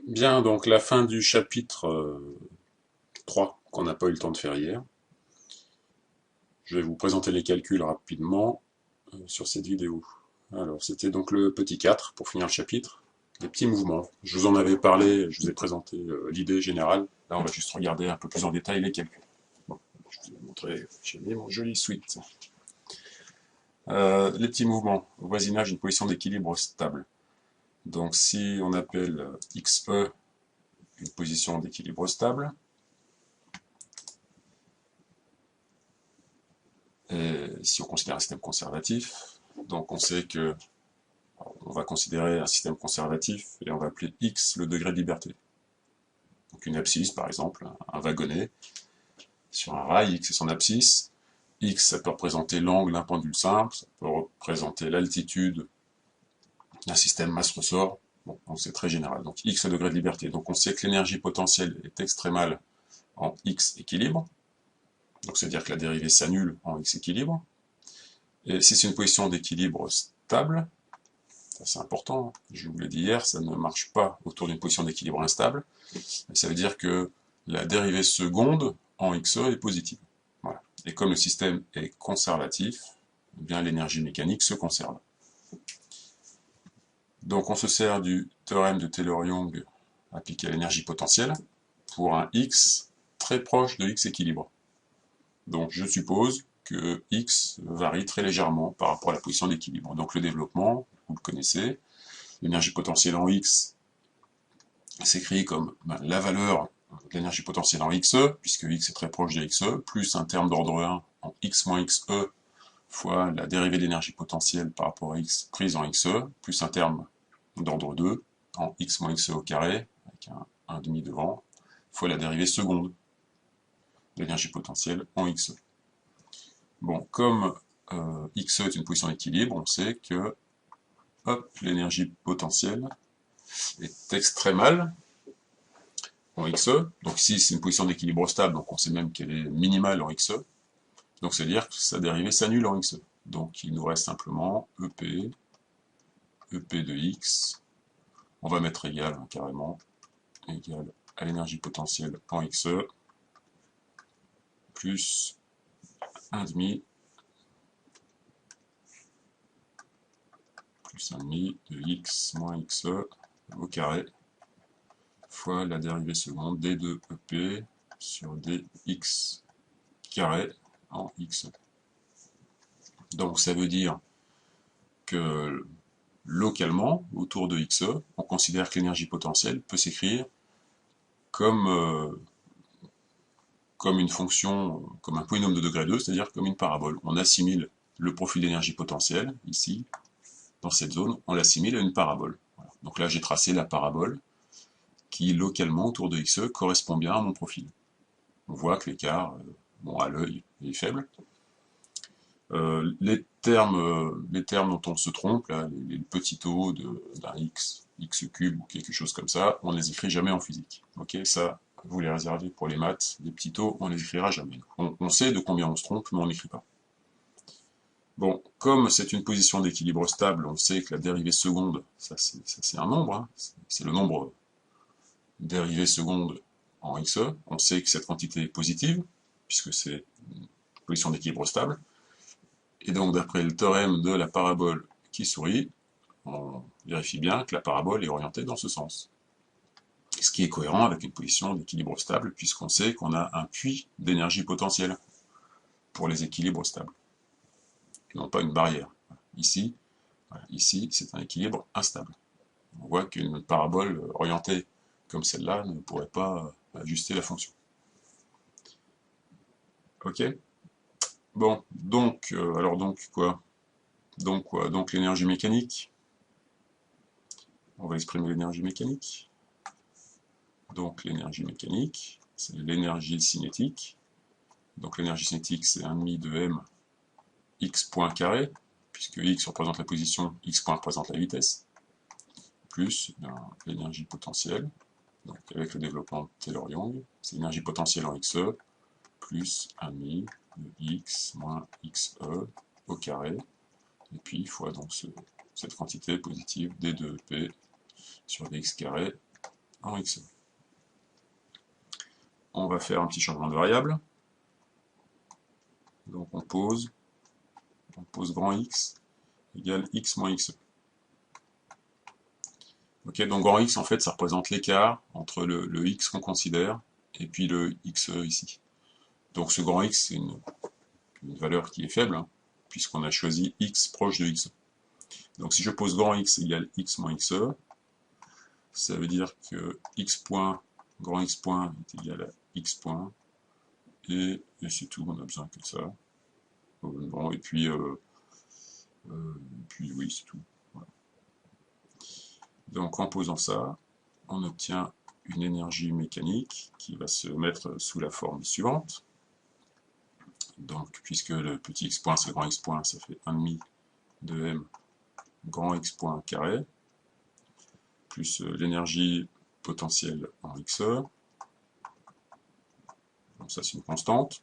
Bien, donc la fin du chapitre 3 qu'on n'a pas eu le temps de faire hier. Je vais vous présenter les calculs rapidement sur cette vidéo. Alors, c'était donc le petit 4 pour finir le chapitre. Les petits mouvements. Je vous en avais parlé, je vous ai présenté l'idée générale. Là, on va juste regarder un peu plus en détail les calculs. Bon, je vous ai montré, j'ai mis mon joli suite. Les petits mouvements. Voisinage d'une position d'équilibre stable. Donc, si on appelle XE une position d'équilibre stable, et si on considère un système conservatif, donc on sait que on va considérer un système conservatif et on va appeler x le degré de liberté. Donc une abscisse par exemple, un wagonnet sur un rail, x est son abscisse. X ça peut représenter l'angle d'un pendule simple, ça peut représenter l'altitude d'un système masse-ressort. Bon, donc c'est très général. Donc x le degré de liberté. Donc on sait que l'énergie potentielle est extrémale en x équilibre. Donc c'est-à-dire que la dérivée s'annule en x équilibre. Et si c'est une position d'équilibre stable, ça c'est important, je vous l'ai dit hier, ça ne marche pas autour d'une position d'équilibre instable. Ça veut dire que la dérivée seconde en XE est positive. Voilà. Et comme le système est conservatif, eh bien l'énergie mécanique se conserve. Donc on se sert du théorème de Taylor-Young appliqué à l'énergie potentielle pour un X très proche de X équilibre. Donc je suppose que X varie très légèrement par rapport à la position d'équilibre. Donc le développement, vous le connaissez, l'énergie potentielle en X s'écrit comme la valeur de l'énergie potentielle en XE, puisque X est très proche de XE, plus un terme d'ordre 1 en X moins XE fois la dérivée de l'énergie potentielle par rapport à X prise en XE, plus un terme d'ordre 2 en X moins XE au carré, avec un demi devant, fois la dérivée seconde de l'énergie potentielle en XE. Bon, comme XE est une position d'équilibre, on sait que l'énergie potentielle est extrémale en XE. Donc ici, c'est une position d'équilibre stable, donc on sait même qu'elle est minimale en XE. Donc c'est-à-dire que sa dérivée s'annule en XE. Donc il nous reste simplement EP de X. On va mettre égal, carrément, égal à l'énergie potentielle en XE, plus 1,5 plus 1,5 de X moins XE au carré, fois la dérivée seconde d de EP sur dx carré en XE. Donc ça veut dire que localement, autour de XE, on considère que l'énergie potentielle peut s'écrire comme, comme une fonction, comme un polynôme de degré 2, c'est-à-dire comme une parabole. On assimile le profil d'énergie potentielle, ici, dans cette zone, on l'assimile à une parabole. Voilà. Donc là, j'ai tracé la parabole qui, localement, autour de XE, correspond bien à mon profil. On voit que l'écart, bon, à l'œil, est faible. Les termes dont on se trompe, là, les petits taux d'un x cube ou quelque chose comme ça, on ne les écrit jamais en physique. Ok, ça, vous les réservez pour les maths. Les petits taux, on les écrira jamais. On sait de combien on se trompe, mais on n'écrit pas. Bon, comme c'est une position d'équilibre stable, on sait que la dérivée seconde, ça c'est un nombre, hein, c'est le nombre dérivée seconde en xe. On sait que cette quantité est positive, puisque c'est une position d'équilibre stable. Et donc, d'après le théorème de la parabole qui sourit, on vérifie bien que la parabole est orientée dans ce sens. Ce qui est cohérent avec une position d'équilibre stable, puisqu'on sait qu'on a un puits d'énergie potentielle pour les équilibres stables, et non pas une barrière. Ici, ici c'est un équilibre instable. On voit qu'une parabole orientée comme celle-là ne pourrait pas ajuster la fonction. Ok. Bon, donc, alors donc quoi? Donc quoi? Donc l'énergie mécanique. On va exprimer l'énergie mécanique. Donc l'énergie mécanique, c'est l'énergie cinétique. Donc l'énergie cinétique, c'est 1,5 de m x point carré, puisque x représente la position, x point représente la vitesse, plus l'énergie potentielle, donc avec le développement de Taylor-Young, c'est l'énergie potentielle en xe, plus 1,5 de x moins xe au carré, et puis fois donc cette quantité positive d de p sur dx carré en XE. On va faire un petit changement de variable. Donc on pose grand X égale X moins XE. Ok, donc grand X, en fait, ça représente l'écart entre le X qu'on considère et puis le XE ici. Donc ce grand X, c'est une valeur qui est faible, hein, puisqu'on a choisi X proche de XE. Donc si je pose grand X égale X moins XE, ça veut dire que X point, grand X point est égal à X point, et c'est tout, on a besoin que de ça. Bon, et puis oui, c'est tout. Voilà. Donc en posant ça, on obtient une énergie mécanique qui va se mettre sous la forme suivante. Donc, puisque le petit x point c'est grand x point, ça fait 1,5 de m grand x point carré, plus l'énergie potentielle en xe, donc ça c'est une constante,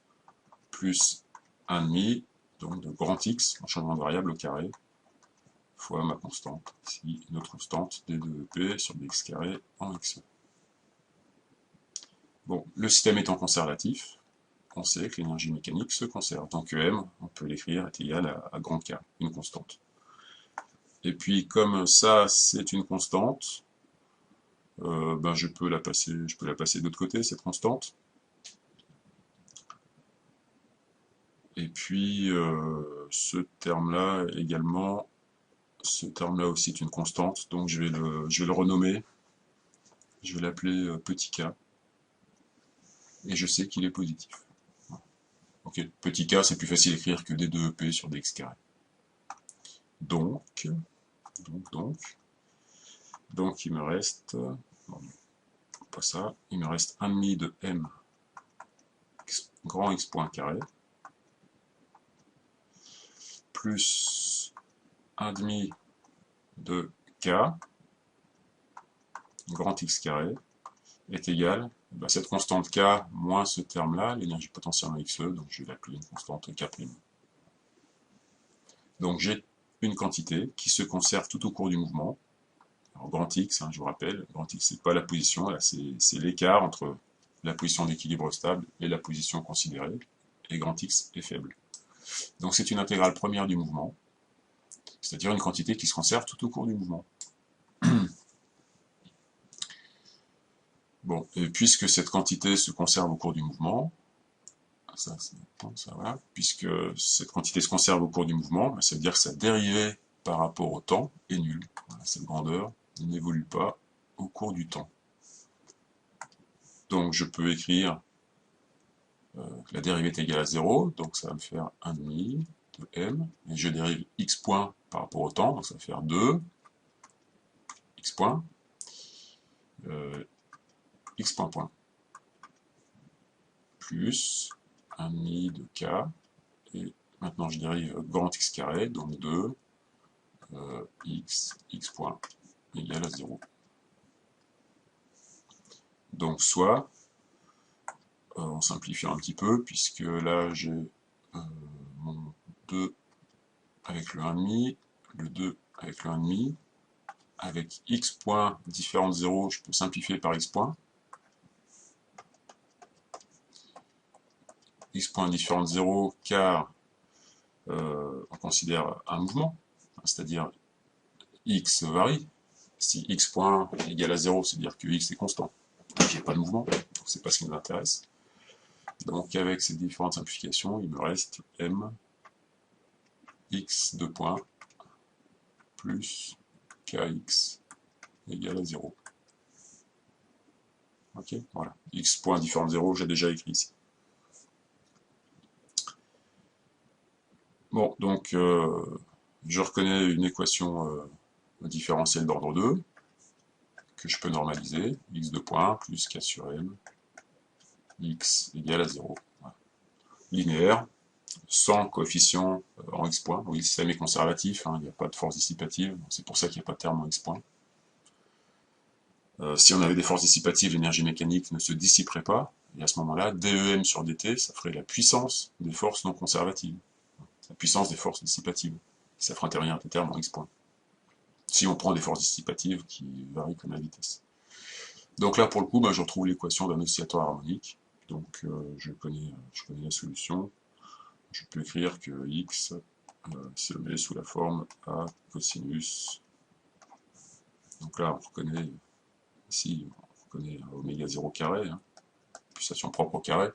plus 1,5, donc de grand x, en changement de variable au carré, fois ma constante, ici une autre constante, d2p sur dx carré en xe. Bon, le système étant conservatif, on sait que l'énergie mécanique se conserve. Donc EM, on peut l'écrire, est égal à grand K, une constante. Et puis comme ça, c'est une constante, ben je peux la passer de l'autre côté, cette constante. Et puis ce terme-là également, ce terme-là aussi est une constante, donc je vais le renommer, je vais l'appeler petit k, et je sais qu'il est positif. Ok, petit k, c'est plus facile à écrire que d2p sur dx carré. Donc, il me reste, non, pas ça, il me reste 1,5 de m grand x point carré, plus 1,5 de k grand x carré est égal à cette constante k moins ce terme-là, l'énergie potentielle en xe, donc je vais l'appeler une constante k'. Donc j'ai une quantité qui se conserve tout au cours du mouvement. Alors grand X, hein, je vous rappelle, grand X c'est pas la position, là c'est l'écart entre la position d'équilibre stable et la position considérée, et grand X est faible. Donc c'est une intégrale première du mouvement, c'est-à-dire une quantité qui se conserve tout au cours du mouvement. Bon, et puisque cette quantité se conserve au cours du mouvement, ça voilà, puisque cette quantité se conserve au cours du mouvement, ça veut dire que sa dérivée par rapport au temps est nulle. Voilà, cette grandeur n'évolue pas au cours du temps. Donc je peux écrire que la dérivée est égale à 0, donc ça va me faire 1,5 de m, et je dérive x point par rapport au temps, donc ça va faire 2 x point, x point point, plus 1,5 de k, et maintenant je dérive grand x carré, donc 2 x point égale à 0. Donc soit, on simplifie un petit peu, puisque là j'ai mon 2 avec le 1,5, le 2 avec le 1,5, avec x point différent de 0, je peux simplifier par x point. X point différent de 0, car on considère un mouvement, c'est-à-dire x varie. Si x point est égal à 0, c'est-à-dire que x est constant. J'ai pas de mouvement, donc c'est pas ce qui nous intéresse. Donc avec ces différentes simplifications, il me reste m x 2 points plus kx égale à 0. Ok, voilà. X point différent de 0, j'ai déjà écrit ici. Bon, donc je reconnais une équation différentielle d'ordre 2 que je peux normaliser, x2 points plus k sur m, x égale à 0. Voilà. Linéaire, sans coefficient en x point. Oui, le système est conservatif, hein, il n'y a pas de force dissipative, c'est pour ça qu'il n'y a pas de terme en x point. Si on avait des forces dissipatives, l'énergie mécanique ne se dissiperait pas, et à ce moment-là, DEM sur dt, ça ferait la puissance des forces non conservatives, la puissance des forces dissipatives. Ça ferait intervenir des termes en x point. Si on prend des forces dissipatives qui varient comme la vitesse. Donc là, pour le coup, bah, je retrouve l'équation d'un oscillateur harmonique. Donc je connais la solution. Je peux écrire que x se met sous la forme a cosinus. Donc là, on reconnaît ici, on reconnaît oméga 0 carré, hein, pulsation propre au carré.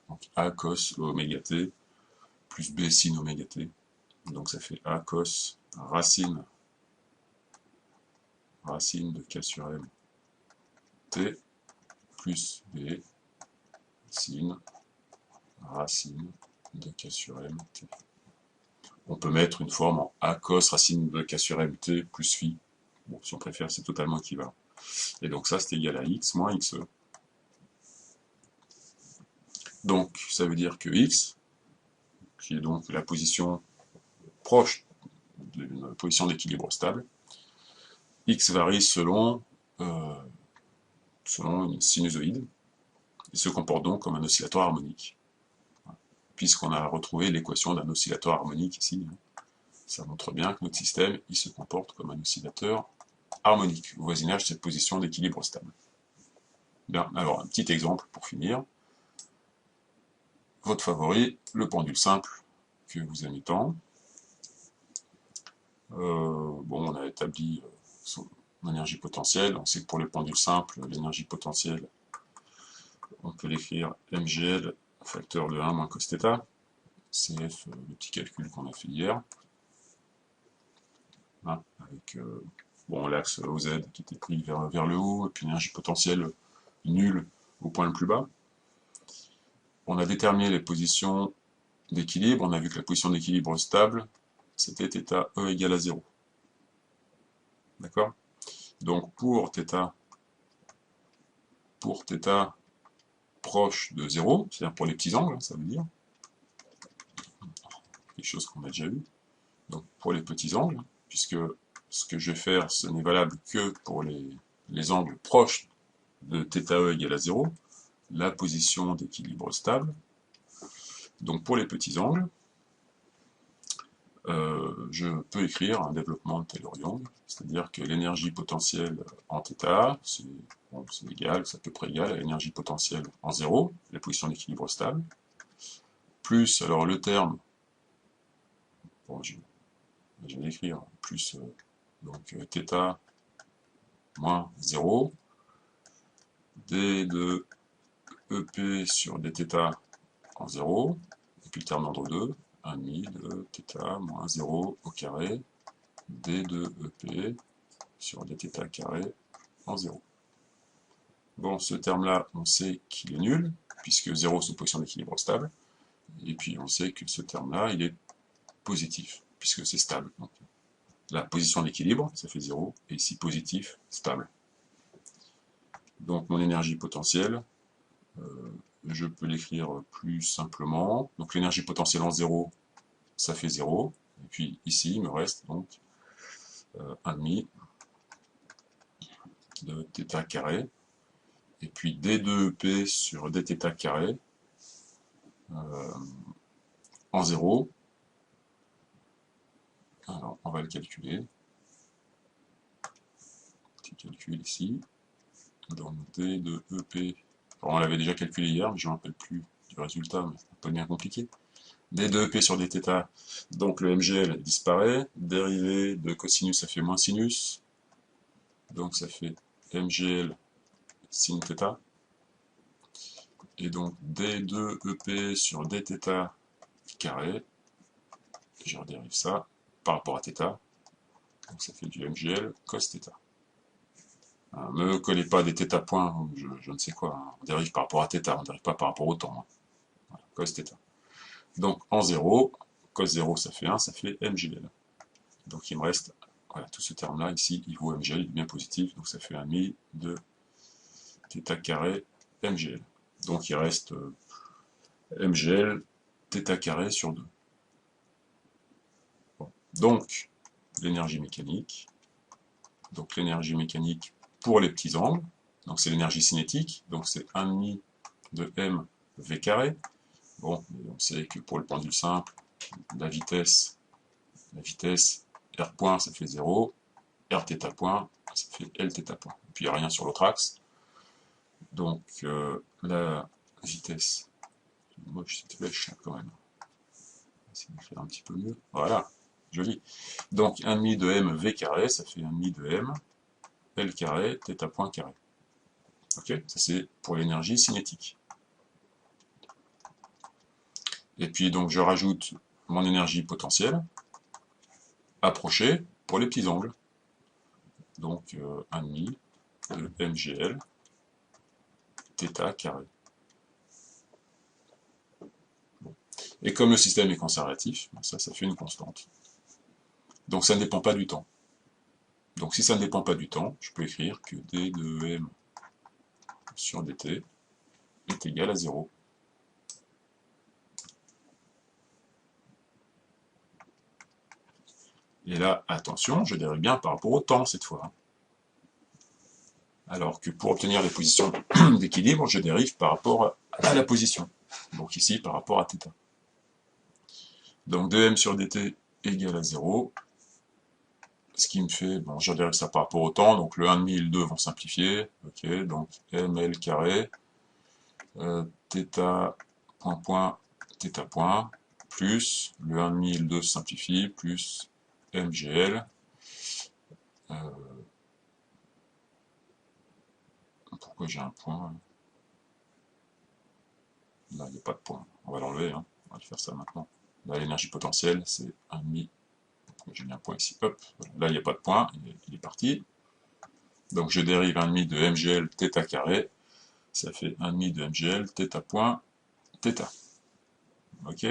Donc a cos oméga t plus b sin oméga t. Donc ça fait a cos racine de k sur m t plus b sin racine de k sur m t. On peut mettre une forme en a cos racine de k sur m t plus phi. Bon, si on préfère, c'est totalement équivalent. Et donc ça, c'est égal à x moins xe. Donc, ça veut dire que x, qui est donc la position proche d'une position d'équilibre stable, x varie selon une sinusoïde, et se comporte donc comme un oscillateur harmonique. Puisqu'on a retrouvé l'équation d'un oscillateur harmonique ici, ça montre bien que notre système, il se comporte comme un oscillateur harmonique, au voisinage de cette position d'équilibre stable. Bien, alors un petit exemple pour finir. Votre favori, le pendule simple que vous aimez tant. Bon, on a établi son énergie potentielle. On sait que pour les pendules simples, l'énergie potentielle, on peut l'écrire mgl facteur de 1 moins cos θ. CF, le petit calcul qu'on a fait hier. Hein, avec bon, l'axe OZ qui était pris vers le haut, et puis l'énergie potentielle nulle au point le plus bas. On a déterminé les positions d'équilibre. On a vu que la position d'équilibre stable, c'était θ E égale à 0. D'accord? Donc pour θ proche de 0, c'est-à-dire pour les petits angles, ça veut dire, quelque chose qu'on a déjà vu, donc pour les petits angles, puisque ce que je vais faire, ce n'est valable que pour les angles proches de θe égale à 0, la position d'équilibre stable. Donc pour les petits angles, je peux écrire un développement de Taylor-Young, c'est-à-dire que l'énergie potentielle en θ, c'est égal, c'est à peu près égal à l'énergie potentielle en 0, la position d'équilibre stable, plus, alors le terme, bon, je vais l'écrire, plus donc θ moins 0, d de EP sur dθ en 0, et puis le terme d'ordre 2, 1,5 de θ moins 0 au carré, d de EP sur dθ carré en 0. Bon, ce terme-là, on sait qu'il est nul, puisque 0 c'est une position d'équilibre stable, et puis on sait que ce terme-là, il est positif, puisque c'est stable. Donc, la position d'équilibre, ça fait 0, et ici positif, stable. Donc mon énergie potentielle, je peux l'écrire plus simplement. Donc l'énergie potentielle en 0, ça fait 0. Et puis ici, il me reste donc 1,5 de θ carré. Et puis d2p sur dθ carré en 0. Alors, on va le calculer. Petit calcul ici. Donc d de EP. Alors, on l'avait déjà calculé hier, mais je ne me rappelle plus du résultat, mais c'est un peu bien compliqué. D de EP sur dθ, donc le mgl disparaît. Dérivé de cosinus, ça fait moins sinus. Donc ça fait mgl sin θ. Et donc d2 EP sur dθ carré. Je redérive ça par rapport à θ. Donc ça fait du mgl cos θ. Ne me collez pas des θ points, je ne sais quoi. Hein. On dérive par rapport à θ, on ne dérive pas par rapport au temps. Hein. Voilà, cos θ. Donc en 0, cos 0 ça fait 1, ça fait mgl. Donc il me reste, voilà, tout ce terme-là ici, il vaut mgl, il est bien positif, donc ça fait 1,5 de θ carré mgl. Donc il reste mgl θ carré sur 2. Bon. Donc l'énergie mécanique. Donc l'énergie mécanique pour les petits angles, donc c'est l'énergie cinétique, donc c'est 1,5 de m v carré. Bon, on sait que pour le pendule simple, la vitesse r point ça fait 0, r θ point ça fait l θ point. Et puis il n'y a rien sur l'autre axe. Donc la vitesse, moche cette flèche quand même. Essayer de faire un petit peu mieux. Voilà, joli. Donc 1,5 de m v carré, ça fait 1,5 de m L carré, θ point carré. Ok, ça c'est pour l'énergie cinétique. Et puis donc je rajoute mon énergie potentielle, approchée pour les petits angles. Donc 1,5 de mgl, θ carré. Bon. Et comme le système est conservatif, ça fait une constante. Donc ça ne dépend pas du temps. Donc si ça ne dépend pas du temps, je peux écrire que d de m sur dt est égal à 0. Et là, attention, je dérive bien par rapport au temps cette fois. Alors que pour obtenir les positions d'équilibre, je dérive par rapport à la position. Donc ici, par rapport à θ. Donc 2m sur dt égale à 0. Ce qui me fait, bon, je dérive ça par rapport au temps, donc le 1,5 et le 2 vont simplifier. Ok, donc ml carré, θ point, θ point, plus le 1,5 et le 2 se simplifient, plus mgl. Pourquoi j'ai un point? Là, il n'y a pas de point. On va l'enlever, hein. On va faire ça maintenant. Là, l'énergie potentielle, c'est 1,5. Pourquoi j'ai mis un point ici? Hop, là, il n'y a pas de point, il est parti. Donc, je dérive 1,5 de mgl θ carré. Ça fait 1,5 de mgl θ point θ. Ok.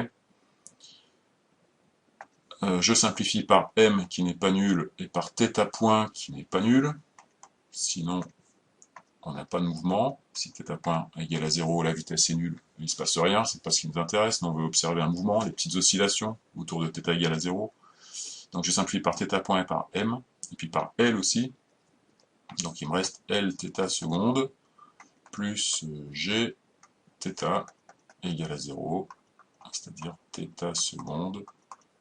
Je simplifie par m qui n'est pas nul et par θ point qui n'est pas nul. Sinon, on n'a pas de mouvement. Si θ point égale à 0, la vitesse est nulle, il ne se passe rien, c'est pas ce qui nous intéresse. Nous, on veut observer un mouvement, des petites oscillations autour de θ égale à 0. Donc je simplifie par θ point et par m, et puis par L aussi. Donc il me reste L θ seconde plus G θ égale à 0, c'est-à-dire θ seconde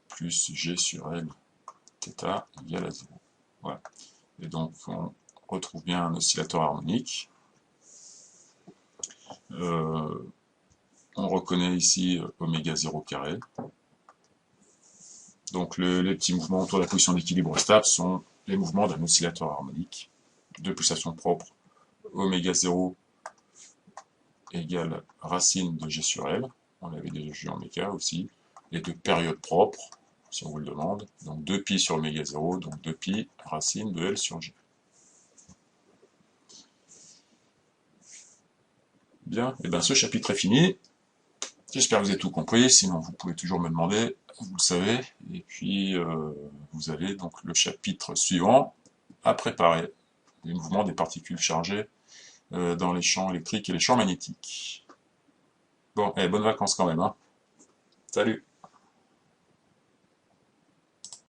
plus G sur L θ égale à 0. Voilà. Et donc on retrouve bien un oscillateur harmonique. On reconnaît ici oméga 0 carré. Donc les petits mouvements autour de la position d'équilibre stable sont les mouvements d'un oscillateur harmonique de pulsation propre. Oméga 0 égale racine de G sur L. On l'avait déjà vu en méca aussi. Et de période propre, si on vous le demande. Donc 2π sur oméga 0, donc 2π racine de L sur G. Bien, et bien ce chapitre est fini. J'espère que vous avez tout compris, sinon vous pouvez toujours me demander, vous le savez. Et puis vous avez donc le chapitre suivant à préparer, les mouvements des particules chargées dans les champs électriques et les champs magnétiques. Bon, bonnes vacances quand même, hein. Salut!